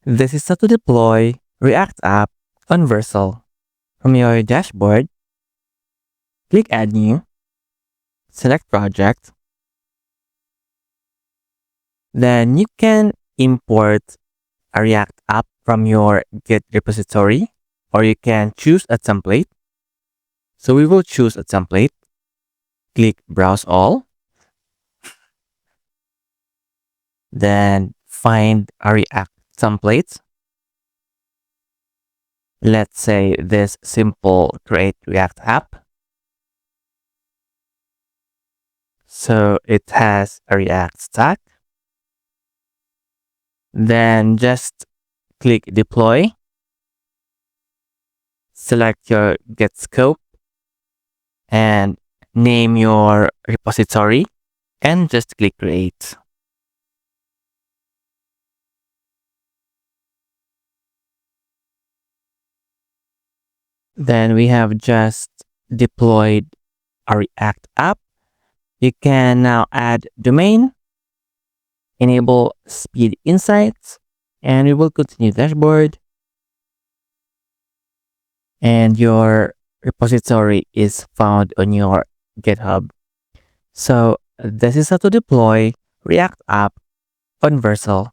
This is how to deploy React app on Vercel. From your dashboard, click Add New, select Project. Then you can import a React app from your Git repository, or you can choose a template. So we will choose a template. Click Browse All. Then find a React template. Let's say this simple create React app. So it has a React stack. Then just click Deploy. Select your Git scope and name your repository and just click Create. Then we have just deployed a React app. You can now add domain, enable speed insights, and we will continue dashboard. And your repository is found on your GitHub. So this is how to deploy React app on Vercel.